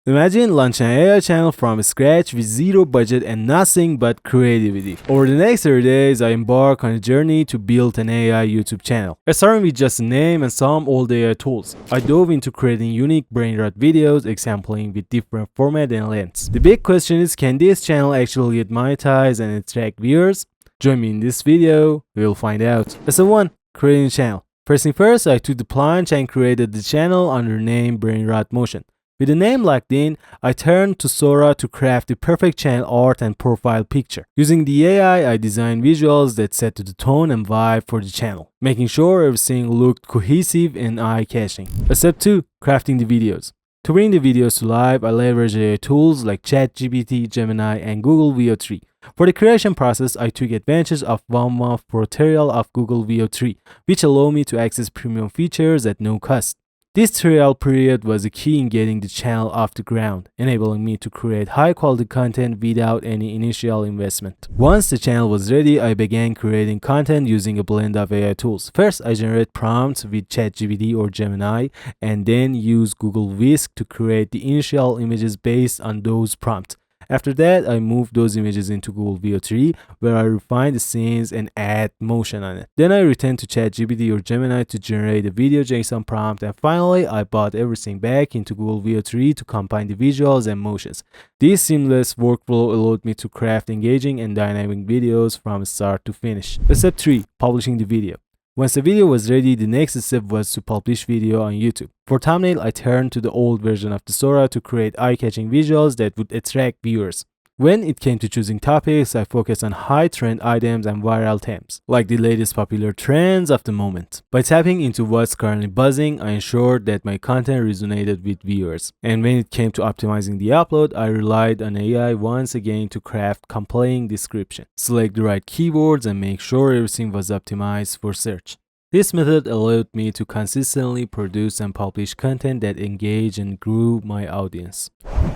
Imagine launching an AI channel from scratch with zero budget and nothing but creativity. Over the next 30 days, I embark on a journey to build an AI YouTube channel. I started with just a name and some old AI tools. I dove into creating unique brain rot videos, exempling with different format and lengths. The big question is, can this channel actually get monetized and attract viewers? Join me in this video, we'll find out. Lesson 1. Creating a channel. First thing first, I took the plunge and created the channel under the name brainrot-motion. With the name locked in, I turned to Sora to craft the perfect channel art and profile picture. Using the AI, I designed visuals that set to the tone and vibe for the channel, making sure everything looked cohesive and eye-catching. Step 2. Crafting the videos. To bring the videos to life, I leveraged AI tools like ChatGPT, Gemini, and Google VO3. For the creation process, I took advantage of 1-month pro trial of Google VO3, which allowed me to access premium features at no cost. This trial period was a key in getting the channel off the ground, enabling me to create high-quality content without any initial investment. Once the channel was ready, I began creating content using a blend of AI tools. First, I generate prompts with ChatGPT or Gemini, and then use Google Wisk to create the initial images based on those prompts. After that, I moved those images into Google VO3, where I refined the scenes and add motion on it. Then I returned to ChatGPT or Gemini to generate a video JSON prompt, and finally, I brought everything back into Google VO3 to combine the visuals and motions. This seamless workflow allowed me to craft engaging and dynamic videos from start to finish. Step 3. Publishing the video. Once the video was ready, the next step was to publish video on YouTube. For thumbnail, I turned to the old version of the Sora to create eye-catching visuals that would attract viewers. When it came to choosing topics, I focused on high-trend items and viral themes, like the latest popular trends of the moment. By tapping into what's currently buzzing, I ensured that my content resonated with viewers. And when it came to optimizing the upload, I relied on AI once again to craft compelling description, select the right keywords, and make sure everything was optimized for search. This method allowed me to consistently produce and publish content that engaged and grew my audience.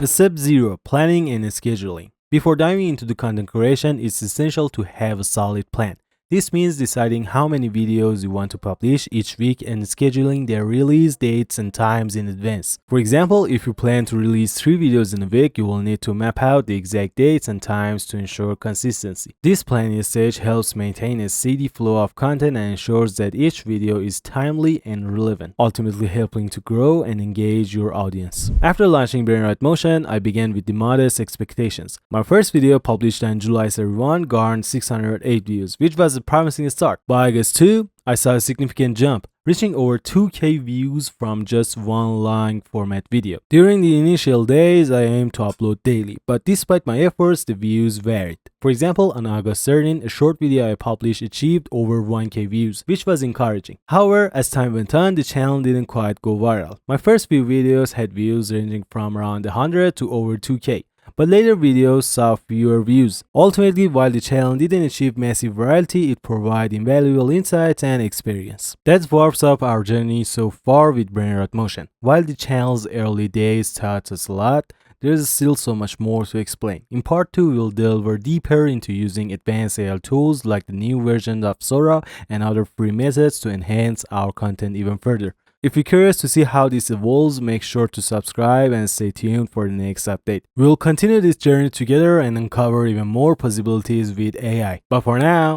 Step 0. Planning and scheduling. Before diving into the content creation, it's essential to have a solid plan. This means deciding how many videos you want to publish each week and scheduling their release dates and times in advance. For example, if you plan to release 3 videos in a week, you will need to map out the exact dates and times to ensure consistency. This planning stage helps maintain a steady flow of content and ensures that each video is timely and relevant, ultimately helping to grow and engage your audience. After launching brainrot-motion, I began with the modest expectations. My first video, published on July 31, garnered 608 views, which was a promising start. By August 2, I saw a significant jump, reaching over 2K views from just one long format video. During the initial days, I aimed to upload daily, but despite my efforts, the views varied. For example, on August 13, a short video I published achieved over 1K views, which was encouraging. However, as time went on, the channel didn't quite go viral. My first few videos had views ranging from around 100 to over 2K. But later videos saw fewer views. Ultimately, while the channel didn't achieve massive virality, it provided invaluable insights and experience. That wraps up our journey so far with brainrot-motion. While the channel's early days taught us a lot, there is still so much more to explain. In part 2, we'll delve deeper into using advanced AI tools like the new version of Sora and other free methods to enhance our content even further. If you're curious to see how this evolves, make sure to subscribe and stay tuned for the next update. We'll continue this journey together and uncover even more possibilities with AI. But for now,